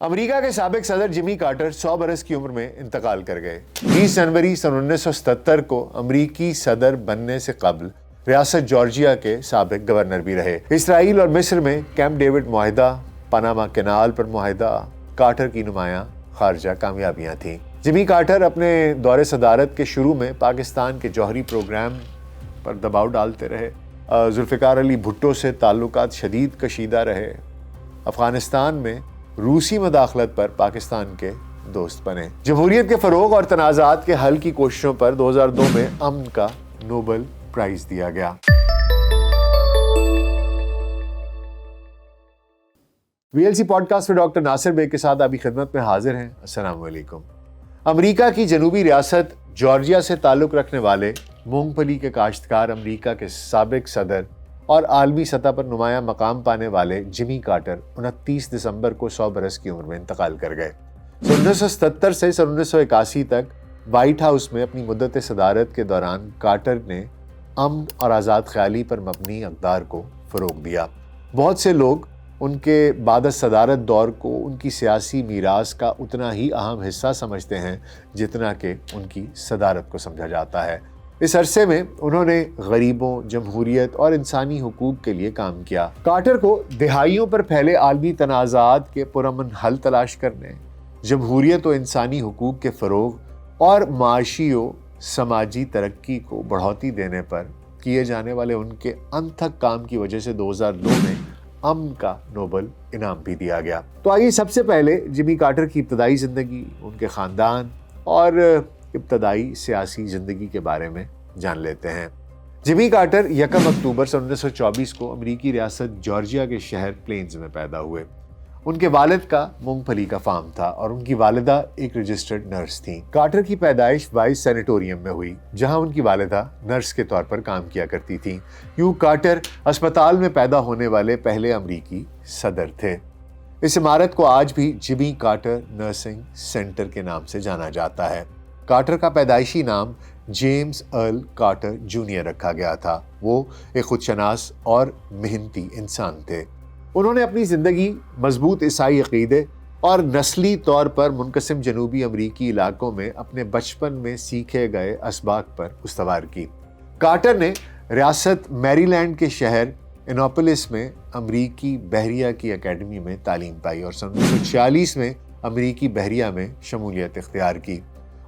امریکہ کے سابق صدر جمی کارٹر 100 برس کی عمر میں انتقال کر گئے۔ 20 جنوری سن 1977 کو امریکی صدر بننے سے قبل ریاست جارجیا کے سابق گورنر بھی رہے۔ اسرائیل اور مصر میں کیمپ ڈیوڈ معاہدہ، پاناما کینال پر معاہدہ کارٹر کی نمایاں خارجہ کامیابیاں تھیں۔ جمی کارٹر اپنے دور صدارت کے شروع میں پاکستان کے جوہری پروگرام پر دباؤ ڈالتے رہے، ذوالفقار علی بھٹو سے تعلقات شدید کشیدہ رہے، افغانستان میں روسی مداخلت پر پاکستان کے دوست بنے۔ جمہوریت کے فروغ اور تنازعات کے حل کی کوششوں پر 2002 میں امن کا نوبل پرائز دیا گیا۔ VLC پوڈ کاسٹ میں ڈاکٹر ناصر بیگ کے ساتھ آپ کی خدمت میں حاضر ہیں۔ السلام علیکم۔ امریکہ کی جنوبی ریاست جارجیا سے تعلق رکھنے والے مونگ پھلی کے کاشتکار امریکہ کے سابق صدر اور عالمی سطح پر نمایاں مقام پانے والے جمی کارٹر 29 دسمبر کو 100 برس کی عمر میں انتقال کر گئے۔ 1977 سے 1981 تک وائٹ ہاؤس میں اپنی مدت صدارت کے دوران کارٹر نے امن اور آزاد خیالی پر مبنی اقدار کو فروغ دیا۔ بہت سے لوگ ان کے بعد از صدارت دور کو ان کی سیاسی میراث کا اتنا ہی اہم حصہ سمجھتے ہیں جتنا کہ ان کی صدارت کو سمجھا جاتا ہے۔ اس عرصے میں انہوں نے غریبوں، جمہوریت اور انسانی حقوق کے لیے کام کیا۔ کارٹر کو دہائیوں پر پھیلے عالمی تنازعات کے پرامن حل تلاش کرنے، جمہوریت و انسانی حقوق کے فروغ اور معاشی و سماجی ترقی کو بڑھوتی دینے پر کیے جانے والے ان کے انتھک کام کی وجہ سے 2002 میں امن کا نوبل انعام بھی دیا گیا۔ تو آئیے سب سے پہلے جمی کارٹر کی ابتدائی زندگی، ان کے خاندان اور ابتدائی سیاسی زندگی کے بارے میں جان لیتے ہیں۔ جمی کارٹر 1 اکتوبر سن 1924 کو امریکی ریاست جارجیا کے شہر پلینز میں پیدا ہوئے۔ ان کے والد کا مونگ پھلی کا فارم تھا اور ان کی والدہ ایک رجسٹرڈ نرس تھیں۔ کارٹر کی پیدائش وائس سینیٹوریم میں ہوئی، جہاں ان کی والدہ نرس کے طور پر کام کیا کرتی تھیں۔ یوں کارٹر اسپتال میں پیدا ہونے والے پہلے امریکی صدر تھے۔ اس عمارت کو آج بھی جمی کارٹر نرسنگ سینٹر کے نام سے جانا جاتا ہے۔ کارٹر کا پیدائشی نام جیمز ارل کارٹر جونیئر رکھا گیا تھا۔ وہ ایک خودشناس اور محنتی انسان تھے۔ انہوں نے اپنی زندگی مضبوط عیسائی عقیدے اور نسلی طور پر منقسم جنوبی امریکی علاقوں میں اپنے بچپن میں سیکھے گئے اسباق پر استوار کی۔ کارٹر نے ریاست میری لینڈ کے شہر انوپولس میں امریکی بحریہ کی اکیڈمی میں تعلیم پائی اور سن 1946 میں امریکی بحریہ میں شمولیت اختیار کی۔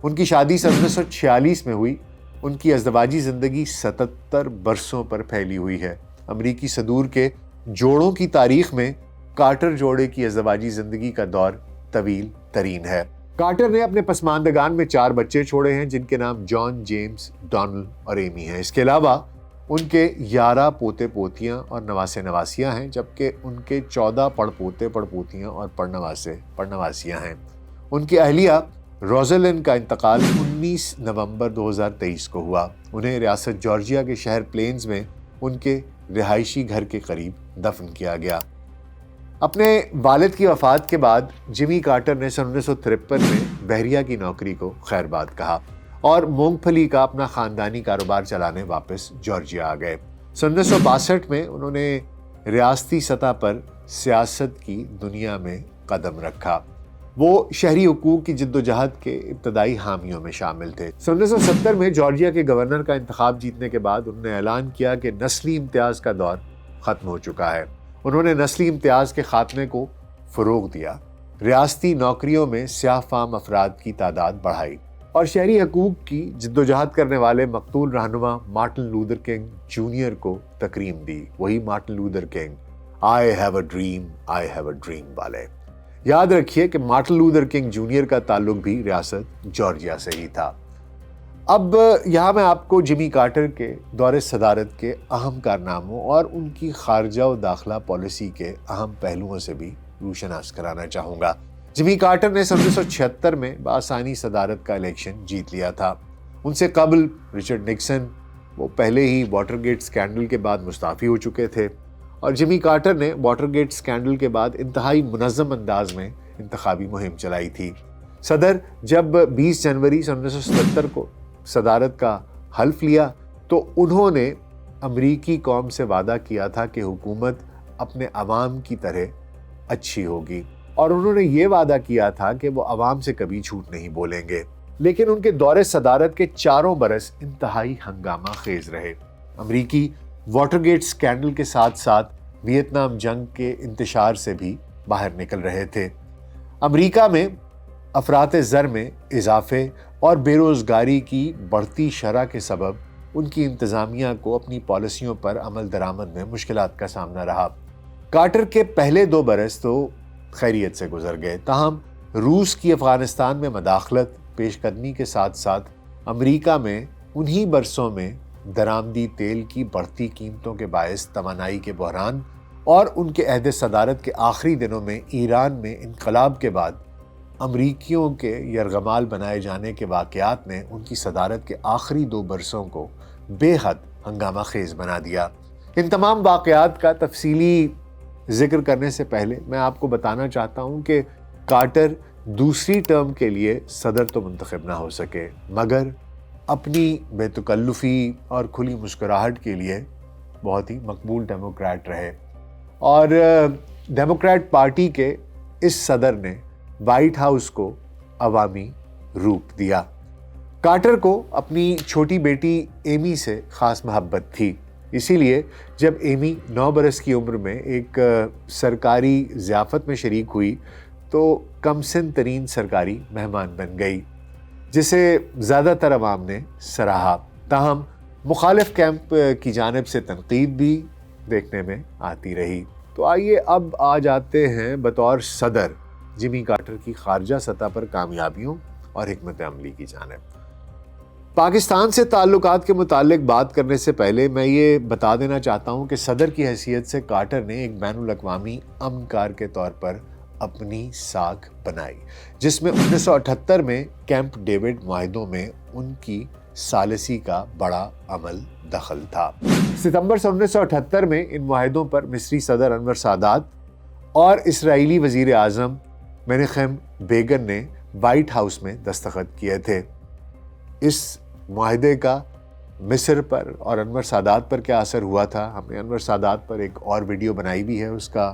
ان کی شادی سن 1946 میں ہوئی۔ ان کی ازدواجی زندگی 77 برسوں پر پھیلی ہوئی ہے۔ امریکی صدور کے جوڑوں کی تاریخ میں کارٹر جوڑے کی ازدواجی زندگی کا دور طویل ترین ہے۔ کارٹر نے اپنے پسماندگان میں 4 بچے چھوڑے ہیں، جن کے نام جان، جیمز، ڈونلڈ اور ایمی ہیں۔ اس کے علاوہ ان کے 11 پوتے پوتیاں اور نواسے نواسیاں ہیں، جبکہ ان کے 14 پڑپوتے پڑپوتیاں اور پڑنواسے پڑنواسیاں ہیں۔ ان کی اہلیہ روزلن کا انتقال 19 نومبر 2023 کو ہوا۔ انہیں ریاست جارجیا کے شہر پلینز میں ان کے رہائشی گھر کے قریب دفن کیا گیا۔ اپنے والد کی وفات کے بعد جمی کارٹر نے سن 1953 میں بحریہ کی نوکری کو خیر باد کہا اور مونگ پھلی کا اپنا خاندانی کاروبار چلانے واپس جارجیا آ گئے۔ سن 1962 میں انہوں نے ریاستی سطح پر سیاست کی دنیا میں قدم رکھا۔ وہ شہری حقوق کی جدوجہد کے ابتدائی حامیوں میں شامل تھے۔ سن 1970 میں جارجیا کے گورنر کا انتخاب جیتنے کے بعد انہوں نے اعلان کیا کہ نسلی امتیاز کا دور ختم ہو چکا ہے۔ انہوں نے نسلی امتیاز کے خاتمے کو فروغ دیا، ریاستی نوکریوں میں سیاہ فام افراد کی تعداد بڑھائی اور شہری حقوق کی جدوجہد کرنے والے مقتول رہنما مارٹن لوتھر کنگ جونیئر کو تکریم دی۔ وہی Martin Luther king, I have a dream والے۔ یاد رکھیے کہ مارٹن لوتھر کنگ جونیئر کا تعلق بھی ریاست جارجیا سے ہی تھا۔ اب یہاں میں آپ کو جمی کارٹر کے دور صدارت کے اہم کارناموں اور ان کی خارجہ و داخلہ پالیسی کے اہم پہلوؤں سے بھی روشناس کرانا چاہوں گا۔ جمی کارٹر نے سن 1976 میں بآسانی صدارت کا الیکشن جیت لیا تھا۔ ان سے قبل رچرڈ نکسن، وہ پہلے ہی واٹر گیٹ سکینڈل کے بعد مستعفی ہو چکے تھے، اور جمی کارٹر نے واٹر گیٹ سکینڈل کے بعد انتہائی منظم انداز میں انتخابی مہم چلائی تھی۔ صدر جب 20 جنوری 1977 کو صدارت کا حلف لیا تو انہوں نے امریکی قوم سے وعدہ کیا تھا کہ حکومت اپنے عوام کی طرح اچھی ہوگی۔ اور انہوں نے یہ وعدہ کیا تھا کہ وہ عوام سے کبھی جھوٹ نہیں بولیں گے، لیکن ان کے دور صدارت کے 4 برس انتہائی ہنگامہ خیز رہے۔ امریکی واٹر گیٹ سکینڈل کے ساتھ ساتھ ویتنام جنگ کے انتشار سے بھی باہر نکل رہے تھے۔ امریکہ میں افراط زر میں اضافے اور بے روزگاری کی بڑھتی شرح کے سبب ان کی انتظامیہ کو اپنی پالیسیوں پر عمل درآمد میں مشکلات کا سامنا رہا۔ کارٹر کے پہلے 2 برس تو خیریت سے گزر گئے، تاہم روس کی افغانستان میں مداخلت پیش قدمی کے ساتھ ساتھ امریکہ میں انہی برسوں میں درآمدی تیل کی بڑھتی قیمتوں کے باعث توانائی کے بحران اور ان کے عہد صدارت کے آخری دنوں میں ایران میں انقلاب کے بعد امریکیوں کے یرغمال بنائے جانے کے واقعات نے ان کی صدارت کے آخری 2 برسوں کو بے حد ہنگامہ خیز بنا دیا۔ ان تمام واقعات کا تفصیلی ذکر کرنے سے پہلے میں آپ کو بتانا چاہتا ہوں کہ کارٹر دوسری ٹرم کے لیے صدر تو منتخب نہ ہو سکے، مگر اپنی بے تکلفی اور کھلی مسکراہٹ کے لیے بہت ہی مقبول ڈیموکریٹ رہے، اور ڈیموکریٹ پارٹی کے اس صدر نے وائٹ ہاؤس کو عوامی روپ دیا۔ کارٹر کو اپنی چھوٹی بیٹی ایمی سے خاص محبت تھی، اسی لیے جب ایمی 9 برس کی عمر میں ایک سرکاری ضیافت میں شریک ہوئی تو کم سن ترین سرکاری مہمان بن گئی، جسے زیادہ تر عوام نے سراہا، تاہم مخالف کیمپ کی جانب سے تنقید بھی دیکھنے میں آتی رہی۔ تو آئیے اب آ جاتے ہیں بطور صدر جمی کارٹر کی خارجہ سطح پر کامیابیوں اور حکمت عملی کی جانب۔ پاکستان سے تعلقات کے متعلق بات کرنے سے پہلے میں یہ بتا دینا چاہتا ہوں کہ صدر کی حیثیت سے کارٹر نے ایک بین الاقوامی امن کار کے طور پر اپنی ساکھ بنائی، جس میں 1978 میں کیمپ ڈیوڈ معاہدوں میں ان کی ثالثی کا بڑا عمل دخل تھا۔ ستمبر 1978 میں ان معاہدوں پر مصری صدر انور سادات اور اسرائیلی وزیر اعظم مناچم بیگن نے وائٹ ہاؤس میں دستخط کیے تھے۔ اس معاہدے کا مصر پر اور انور سادات پر کیا اثر ہوا تھا، ہم نے انور سادات پر ایک اور ویڈیو بنائی بھی ہے، اس کا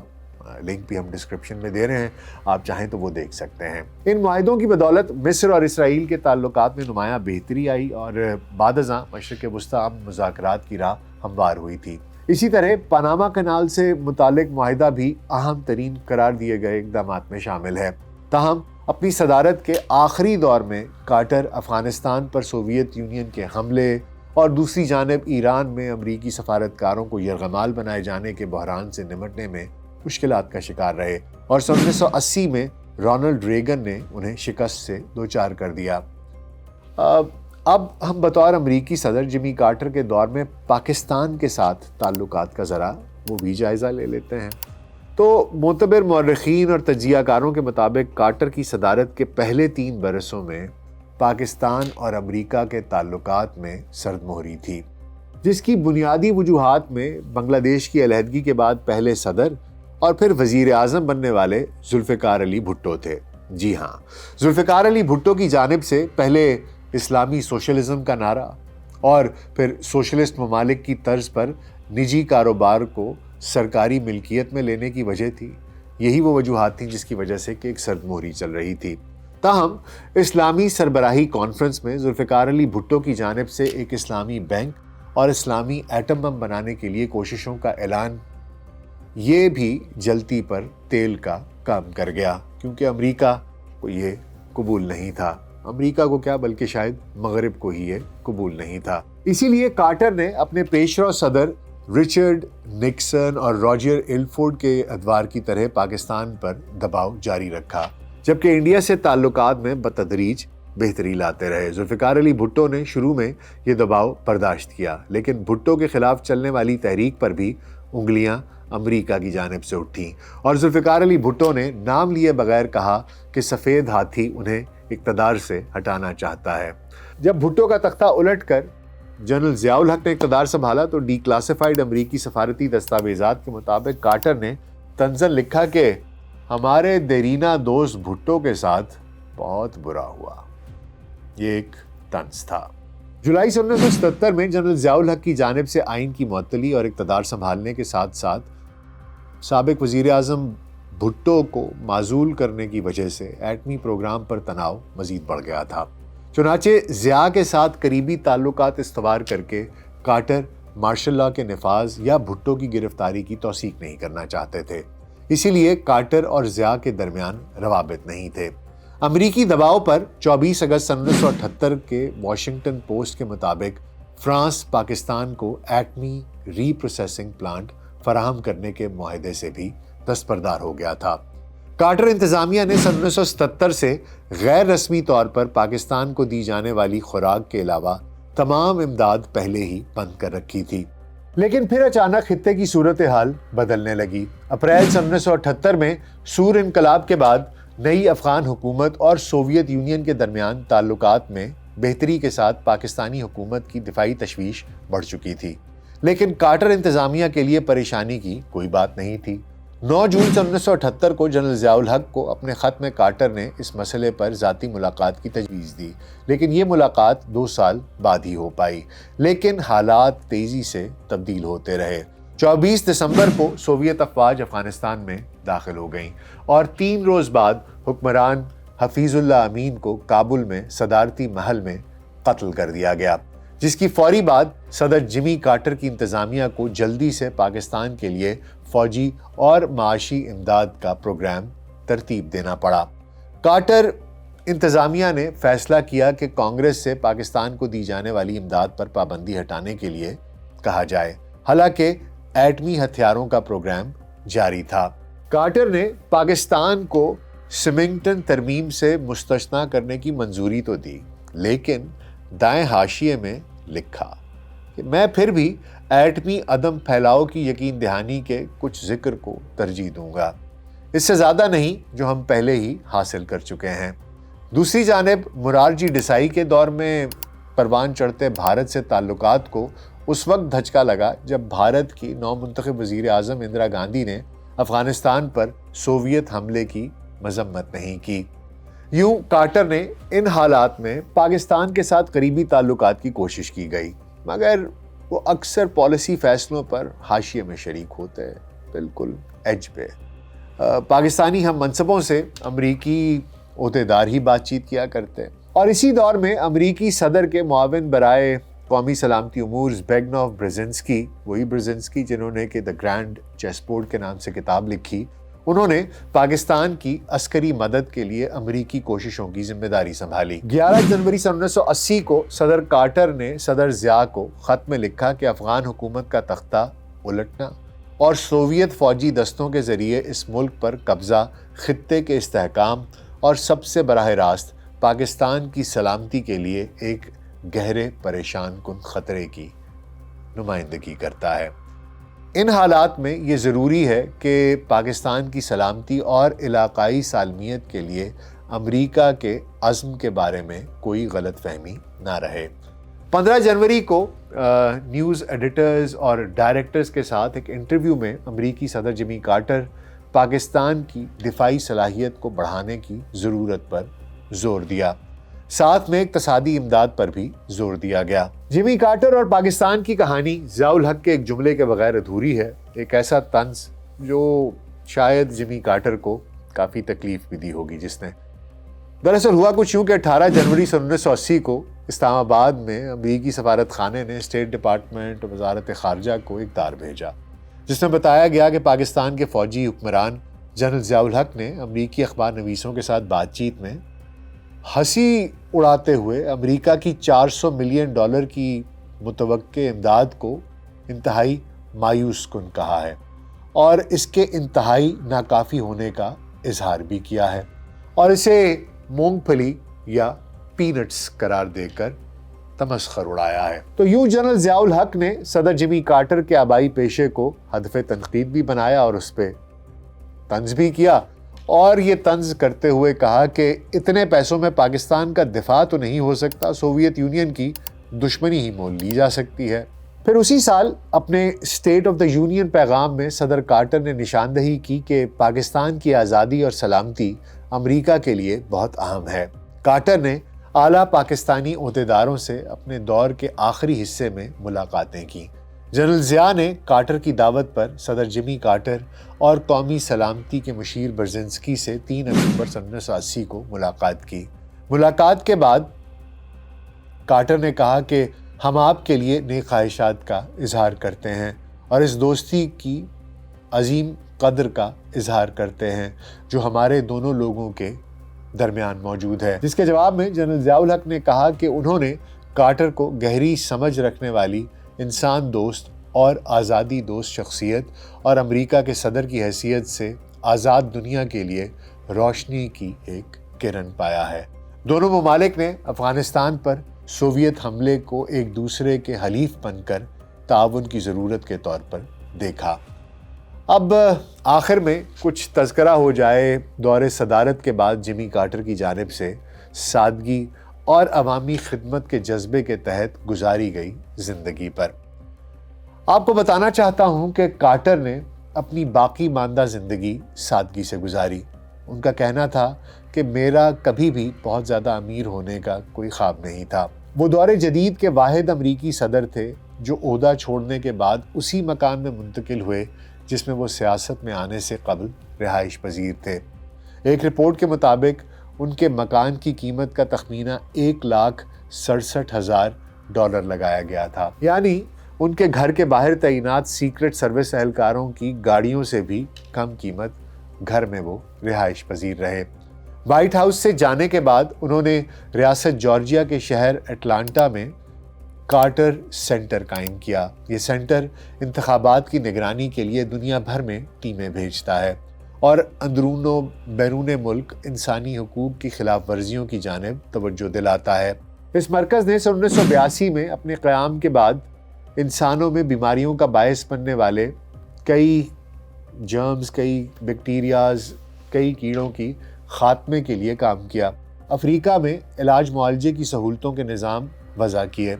لنک بھی ہم ڈسکرپشن میں دے رہے ہیں، آپ چاہیں تو وہ دیکھ سکتے ہیں۔ ان معاہدوں کی بدولت مصر اور اسرائیل کے تعلقات میں نمایاں بہتری آئی اور بعد ازاں مشرق وسطیٰ امن مذاکرات کی راہ ہموار ہوئی تھی۔ اسی طرح پاناما کنال سے متعلق معاہدہ بھی اہم ترین قرار دیے گئے اقدامات میں شامل ہے۔ تاہم اپنی صدارت کے آخری دور میں کارٹر افغانستان پر سوویت یونین کے حملے اور دوسری جانب ایران میں امریکی سفارتکاروں کو یرغمال بنائے جانے کے بحران سے نمٹنے میں مشکلات کا شکار رہے، اور 1980 میں رونلڈ ریگن نے انہیں شکست سے دوچار کر دیا۔ اب ہم بطور امریکی صدر جمی کارٹر کے دور میں پاکستان کے ساتھ تعلقات کا ذرا وہ بھی جائزہ لے لیتے ہیں۔ تو معتبر مورخین اور تجزیہ کاروں کے مطابق کارٹر کی صدارت کے پہلے 3 برسوں میں پاکستان اور امریکہ کے تعلقات میں سرد مہری تھی، جس کی بنیادی وجوہات میں بنگلہ دیش کی علیحدگی کے بعد پہلے صدر اور پھر وزیر اعظم بننے والے ذوالفقار علی بھٹو تھے۔ جی ہاں، ذوالفقار علی بھٹو کی جانب سے پہلے اسلامی سوشلزم کا نعرہ اور پھر سوشلسٹ ممالک کی طرز پر نجی کاروبار کو سرکاری ملکیت میں لینے کی وجہ تھی۔ یہی وہ وجوہات تھیں جس کی وجہ سے کہ ایک سرد مہری چل رہی تھی۔ تاہم اسلامی سربراہی کانفرنس میں ذوالفقار علی بھٹو کی جانب سے ایک اسلامی بینک اور اسلامی ایٹم بم بنانے کے لیے کوششوں کا اعلان، یہ بھی جلتی پر تیل کا کام کر گیا، کیونکہ امریکہ کو یہ قبول نہیں تھا۔ امریکہ کو کیا بلکہ شاید مغرب کو ہی یہ قبول نہیں تھا۔ اسی لیے کارٹر نے اپنے پیشرو صدر رچرڈ نکسن اور راجر ایلفورڈ کے ادوار کی طرح پاکستان پر دباؤ جاری رکھا، جبکہ انڈیا سے تعلقات میں بتدریج بہتری لاتے رہے۔ ذوالفقار علی بھٹو نے شروع میں یہ دباؤ برداشت کیا، لیکن بھٹو کے خلاف چلنے والی تحریک پر بھی انگلیاں امریکہ کی جانب سے اٹھیں، اور ذوالفقار علی بھٹو نے نام لیے بغیر کہا کہ سفید ہاتھی انہیں اقتدار سے ہٹانا چاہتا ہے۔ جب بھٹو کا تختہ الٹ کر جنرل ضیاء الحق نے اقتدار سنبھالا تو ڈی کلاسیفائیڈ امریکی سفارتی دستاویزات کے مطابق کارٹر نے طنزاً لکھا کہ ہمارے دیرینہ دوست بھٹو کے ساتھ بہت برا ہوا۔ یہ ایک طنز تھا۔ جولائی 1977 میں جنرل ضیاء الحق کی جانب سے آئین کی معطلی اور اقتدار سنبھالنے کے ساتھ ساتھ سابق وزیر اعظم بھٹو کو معزول کرنے کی وجہ سے ایٹمی پروگرام پر تناؤ مزید بڑھ گیا تھا۔ چنانچہ ضیاء کے ساتھ قریبی تعلقات استوار کر کے کارٹر مارشل لاء کے نفاذ یا بھٹو کی گرفتاری کی توثیق نہیں کرنا چاہتے تھے، اسی لیے کارٹر اور ضیاء کے درمیان روابط نہیں تھے۔ امریکی دباؤ پر 24 اگست 1978 کے واشنگٹن پوسٹ کے مطابق فرانس پاکستان کو ایٹمی ری پروسیسنگ پلانٹ فراہم کرنے کے معاہدے سے بھی دستبردار ہو گیا تھا۔ کارٹر انتظامیہ نے 1977 سے غیر رسمی طور پر پاکستان کو دی جانے والی خوراک کے علاوہ تمام امداد پہلے ہی بند کر رکھی تھی، لیکن پھر اچانک خطے کی صورتحال بدلنے لگی۔ اپریل 1978 میں سور انقلاب کے بعد نئی افغان حکومت اور سوویت یونین کے درمیان تعلقات میں بہتری کے ساتھ پاکستانی حکومت کی دفاعی تشویش بڑھ چکی تھی، لیکن کارٹر انتظامیہ کے لیے پریشانی کی کوئی بات نہیں تھی۔ 9 جون 1978 کو جنرل ضیاء الحق کو اپنے خط میں کارٹر نے اس مسئلے پر ذاتی ملاقات کی تجویز دی، لیکن یہ ملاقات 2 سال بعد ہی ہو پائی، لیکن حالات تیزی سے تبدیل ہوتے رہے۔ 24 دسمبر کو سوویت افواج افغانستان میں داخل ہو گئیں اور 3 روز بعد حکمران حفیظ اللہ امین کو کابل میں صدارتی محل میں قتل کر دیا گیا، جس کی فوری بعد صدر جمی کارٹر کی انتظامیہ کو جلدی سے پاکستان کے لیے فوجی اور معاشی امداد کا پروگرام ترتیب دینا پڑا۔ کارٹر انتظامیہ نے فیصلہ کیا کہ کانگریس سے پاکستان کو دی جانے والی امداد پر پابندی ہٹانے کے لیے کہا جائے، حالانکہ ایٹمی ہتھیاروں کا پروگرام جاری تھا۔ کارٹر نے پاکستان کو سمنگٹن ترمیم سے مستثنیٰ کرنے کی منظوری تو دی، لیکن دائیں حاشیے میں لکھا کہ میں پھر بھی ایٹمی عدم پھیلاؤ کی یقین دہانی کے کچھ ذکر کو ترجیح دوں گا، اس سے زیادہ نہیں جو ہم پہلے ہی حاصل کر چکے ہیں۔ دوسری جانب مرارجی ڈیسائی کے دور میں پروان چڑھتے بھارت سے تعلقات کو اس وقت دھچکا لگا جب بھارت کی نو منتخب وزیر اعظم اندرا گاندھی نے افغانستان پر سوویت حملے کی مذمت نہیں کی۔ یوں کارٹر نے ان حالات میں پاکستان کے ساتھ قریبی تعلقات کی کوشش کی گئی، مگر وہ اکثر پالیسی فیصلوں پر حاشیے میں شریک ہوتے، بالکل ایج پہ۔ پاکستانی ہم منصبوں سے امریکی عہدیدار ہی بات چیت کیا کرتے، اور اسی دور میں امریکی صدر کے معاون برائے قومی سلامتی امور زبیگنیو برزنسکی، وہی برزنسکی جنہوں نے کہ دا گرینڈ چیس بورڈ کے نام سے کتاب لکھی، انہوں نے پاکستان کی عسکری مدد کے لیے امریکی کوششوں کی ذمہ داری سنبھالی۔ 11 جنوری 1980 کو صدر کارٹر نے صدر ضیاء کو خط میں لکھا کہ افغان حکومت کا تختہ الٹنا اور سوویت فوجی دستوں کے ذریعے اس ملک پر قبضہ خطے کے استحکام اور سب سے براہ راست پاکستان کی سلامتی کے لیے ایک گہرے پریشان کن خطرے کی نمائندگی کرتا ہے۔ ان حالات میں یہ ضروری ہے کہ پاکستان کی سلامتی اور علاقائی سالمیت کے لیے امریکہ کے عزم کے بارے میں کوئی غلط فہمی نہ رہے۔ 15 جنوری کو نیوز ایڈیٹرز اور ڈائریکٹرز کے ساتھ ایک انٹرویو میں امریکی صدر جمی کارٹر پاکستان کی دفاعی صلاحیت کو بڑھانے کی ضرورت پر زور دیا، ساتھ میں اقتصادی امداد پر بھی زور دیا گیا۔ جمی کارٹر اور پاکستان کی کہانی ضیاء الحق کے ایک جملے کے بغیر ادھوری ہے، ایک ایسا طنز جو شاید جمی کارٹر کو کافی تکلیف بھی دی ہوگی جس نے۔ دراصل ہوا کچھ یوں کہ 18 جنوری 1980 کو اسلام آباد میں امریکی سفارت خانے نے اسٹیٹ ڈپارٹمنٹ اور وزارت خارجہ کو ایک تار بھیجا، جس میں بتایا گیا کہ پاکستان کے فوجی حکمران جنرل ضیاء الحق نے امریکی اخبار نویسوں کے ساتھ بات چیت میں ہنسی اڑاتے ہوئے امریکہ کی $400 ملین کی متوقع امداد کو انتہائی مایوس کن کہا ہے اور اس کے انتہائی ناکافی ہونے کا اظہار بھی کیا ہے، اور اسے مونگ پھلی یا پینٹس قرار دے کر تمسخر اڑایا ہے۔ تو یوں جنرل ضیاء الحق نے صدر جمی کارٹر کے آبائی پیشے کو ہدف تنقید بھی بنایا اور اس پہ طنز بھی کیا، اور یہ طنز کرتے ہوئے کہا کہ اتنے پیسوں میں پاکستان کا دفاع تو نہیں ہو سکتا، سوویت یونین کی دشمنی ہی مول لی جا سکتی ہے۔ پھر اسی سال اپنے اسٹیٹ آف دا یونین پیغام میں صدر کارٹر نے نشاندہی کی کہ پاکستان کی آزادی اور سلامتی امریکہ کے لیے بہت اہم ہے۔ کارٹر نے اعلیٰ پاکستانی عہدیداروں سے اپنے دور کے آخری حصے میں ملاقاتیں کی، جنرل ضیاء نے کارٹر کی دعوت پر صدر جمی کارٹر اور قومی سلامتی کے مشیر برزنسکی سے 3 اکتوبر 1980 کو ملاقات کی۔ ملاقات کے بعد کارٹر نے کہا کہ ہم آپ کے لیے نیک خواہشات کا اظہار کرتے ہیں اور اس دوستی کی عظیم قدر کا اظہار کرتے ہیں جو ہمارے دونوں لوگوں کے درمیان موجود ہے، جس کے جواب میں جنرل ضیاء الحق نے کہا کہ انہوں نے کارٹر کو گہری سمجھ رکھنے والی انسان دوست اور آزادی دوست شخصیت اور امریکہ کے صدر کی حیثیت سے آزاد دنیا کے لیے روشنی کی ایک کرن پایا ہے۔ دونوں ممالک نے افغانستان پر سوویت حملے کو ایک دوسرے کے حلیف بن کر تعاون کی ضرورت کے طور پر دیکھا۔ اب آخر میں کچھ تذکرہ ہو جائے دور صدارت کے بعد جمی کارٹر کی جانب سے سادگی اور عوامی خدمت کے جذبے کے تحت گزاری گئی زندگی پر۔ آپ کو بتانا چاہتا ہوں کہ کارٹر نے اپنی باقی ماندہ زندگی سادگی سے گزاری۔ ان کا کہنا تھا کہ میرا کبھی بھی بہت زیادہ امیر ہونے کا کوئی خواب نہیں تھا۔ وہ دور جدید کے واحد امریکی صدر تھے جو عہدہ چھوڑنے کے بعد اسی مکان میں منتقل ہوئے جس میں وہ سیاست میں آنے سے قبل رہائش پذیر تھے۔ ایک رپورٹ کے مطابق ان کے مکان کی قیمت کا تخمینہ $1,67,000 لگایا گیا تھا، یعنی ان کے گھر کے باہر تعینات سیکرٹ سروس اہلکاروں کی گاڑیوں سے بھی کم قیمت گھر میں وہ رہائش پذیر رہے۔ وائٹ ہاؤس سے جانے کے بعد انہوں نے ریاست جارجیا کے شہر اٹلانٹا میں کارٹر سینٹر قائم کیا۔ یہ سینٹر انتخابات کی نگرانی کے لیے دنیا بھر میں ٹیمیں بھیجتا ہے اور اندرون و بیرون ملک انسانی حقوق کی خلاف ورزیوں کی جانب توجہ دلاتا ہے۔ اس مرکز نے 1982 میں اپنے قیام کے بعد انسانوں میں بیماریوں کا باعث بننے والے کئی جرمز، کئی بیکٹیریاز، کئی کیڑوں کی خاتمے کے لیے کام کیا۔ افریقہ میں علاج معالجے کی سہولتوں کے نظام وضع کیے۔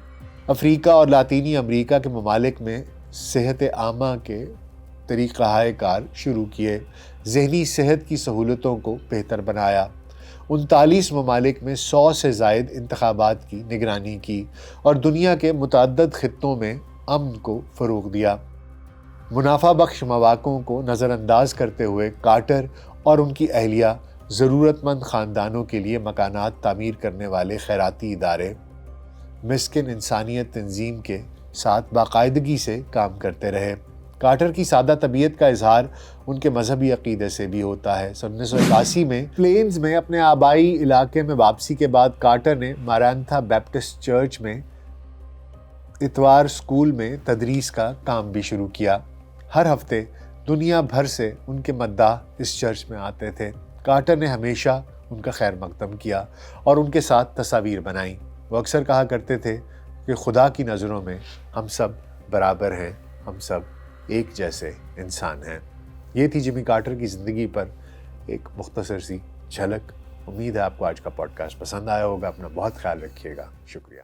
افریقہ اور لاطینی امریکہ کے ممالک میں صحت عامہ کے طریقہ کار شروع کیے، ذہنی صحت کی سہولتوں کو بہتر بنایا۔ 39 ممالک میں 100 سے زائد انتخابات کی نگرانی کی اور دنیا کے متعدد خطوں میں امن کو فروغ دیا۔ منافع بخش مواقعوں کو نظر انداز کرتے ہوئے کارٹر اور ان کی اہلیہ ضرورت مند خاندانوں کے لیے مکانات تعمیر کرنے والے خیراتی ادارے مسکن انسانیت تنظیم کے ساتھ باقاعدگی سے کام کرتے رہے۔ کارٹر کی سادہ طبیعت کا اظہار ان کے مذہبی عقیدے سے بھی ہوتا ہے۔ 1981 میں پلینز میں اپنے آبائی علاقے میں واپسی کے بعد کارٹر نے مارانتھا بیپٹسٹ چرچ میں اتوار اسکول میں تدریس کا کام بھی شروع کیا۔ ہر ہفتے دنیا بھر سے ان کے مداح اس چرچ میں آتے تھے۔ کارٹر نے ہمیشہ ان کا خیر مقدم کیا اور ان کے ساتھ تصاویر بنائیں۔ وہ اکثر کہا کرتے تھے کہ خدا کی نظروں میں ہم سب برابر ہیں، ہم سب ایک جیسے انسان ہیں۔ یہ تھی جمی کارٹر کی زندگی پر ایک مختصر سی جھلک۔ امید ہے آپ کو آج کا پوڈ کاسٹ پسند آیا ہوگا۔ اپنا بہت خیال رکھیے گا۔ شکریہ۔